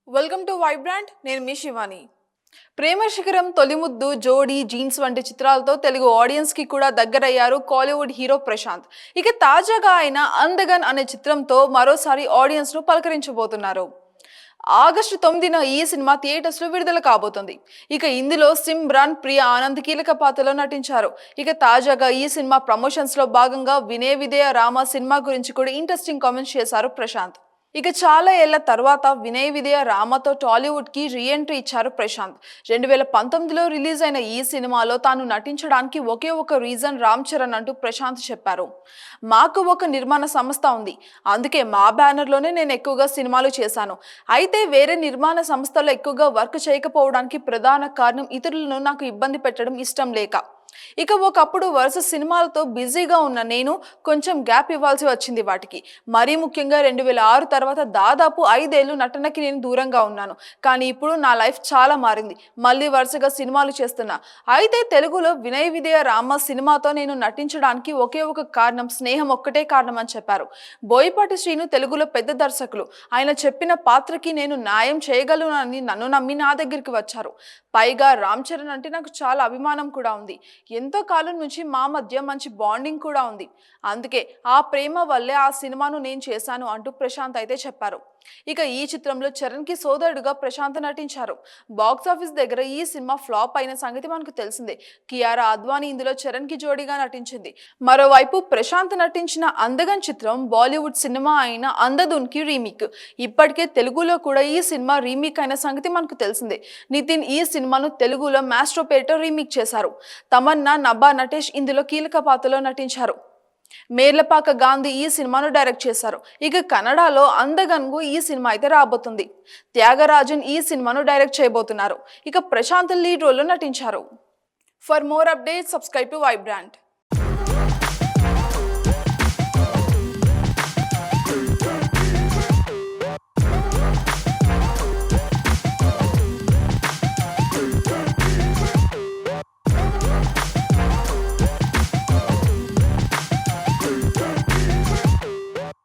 Welcome to Vibrant. నేను మీ శివాని. ప్రేమ శిఖరం, తొలి ముద్దు, జోడీ, జీన్స్ వంటి చిత్రాలతో తెలుగు ఆడియన్స్ కి కూడా దగ్గరయ్యారు కాలీవుడ్ హీరో ప్రశాంత్. ఇక తాజాగా ఆయన అందగన్ అనే చిత్రంతో మరోసారి ఆడియన్స్ ను పలకరించబోతున్నారు. ఆగస్టు 9న ఈ సినిమా థియేటర్స్ లో విడుదల కాబోతుంది. ఇక ఇందులో సిమ్రాన్, ప్రియా ఆనంద్ కీలక పాత్రలో నటించారు. ఇక తాజాగా ఈ సినిమా ప్రమోషన్స్ లో భాగంగా వినయ విధేయ రామ సినిమా గురించి కూడా ఇంట్రెస్టింగ్ కామెంట్స్ చేశారు ప్రశాంత్. ఇక చాలా ఏళ్ల తర్వాత వినయ విధేయ రామతో టాలీవుడ్ కి రీఎంట్రీ ఇచ్చారు ప్రశాంత్. 2019లో రిలీజ్ అయిన ఈ సినిమాలో తాను నటించడానికి ఒకే ఒక రీజన్ రామ్ చరణ్ అంటూ ప్రశాంత్ చెప్పారు. మాకు ఒక నిర్మాణ సంస్థ ఉంది, అందుకే మా బ్యానర్లోనే నేను ఎక్కువగా సినిమాలు చేశాను. అయితే వేరే నిర్మాణ సంస్థలో ఎక్కువగా వర్క్ చేయకపోవడానికి ప్రధాన కారణం ఇతరులను నాకు ఇబ్బంది పెట్టడం ఇష్టం లేక. ఇక ఒకప్పుడు వరుస సినిమాలతో బిజీగా ఉన్న నేను కొంచెం గ్యాప్ ఇవ్వాల్సి వచ్చింది వాటికి. మరీ ముఖ్యంగా 2006 తర్వాత దాదాపు 5 ఏళ్ళు నటనకి నేను దూరంగా ఉన్నాను. కానీ ఇప్పుడు నా లైఫ్ చాలా మారింది. మళ్ళీ వరుసగా సినిమాలు చేస్తున్నా. అయితే తెలుగులో వినయ విధేయ రామ సినిమాతో నేను నటించడానికి ఒకే ఒక కారణం, స్నేహం ఒక్కటే కారణం అని చెప్పారు. బోయపాటి శ్రీను తెలుగులో పెద్ద దర్శకులు. ఆయన చెప్పిన పాత్రకి నేను న్యాయం చేయగలనని నన్ను నమ్మి నా దగ్గరికి వచ్చారు. పైగా రామ్ చరణ్ అంటే నాకు చాలా అభిమానం కూడా ఉంది. ఎంతో కాలం నుంచి మా మధ్య మంచి బాండింగ్ కూడా ఉంది. అందుకే ఆ ప్రేమ వల్లే ఆ సినిమాను నేను చేశాను అంటూ ప్రశాంత్ అయితే చెప్పారు. ఇక ఈ చిత్రంలో చరణ్ కి సోదరుడుగా ప్రశాంత్ నటించారు. బాక్సాఫీస్ దగ్గర ఈ సినిమా ఫ్లాప్ అయిన సంగతి మనకు తెలిసిందే. కియారా అద్వానీ ఇందులో చరణ్ కి జోడీగా నటించింది. మరోవైపు ప్రశాంత్ నటించిన అందగన్ చిత్రం బాలీవుడ్ సినిమా అయిన అంధధున్ కి రీమేక్. ఇప్పటికే తెలుగులో కూడా ఈ సినిమా రీమేక్ అయిన సంగతి మనకు తెలిసిందే. నితిన్ ఈ సినిమాను తెలుగులో మాస్ట్రో పేరుతో రీమేక్ చేశారు. తమన్నా, నభా నటేష్ ఇందులో కీలక పాత్రలో నటించారు. మేర్లపాక గాంధీ ఈ సినిమాను డైరెక్ట్ చేశారు. ఇక కన్నడలో అందగన్గు ఈ సినిమా అయితే రాబోతుంది. త్యాగరాజన్ ఈ సినిమాను డైరెక్ట్ చేయబోతున్నారు. ఇక ప్రశాంత్ లీడ్ రోల్లో నటించారు. For more updates subscribe to Vibrant.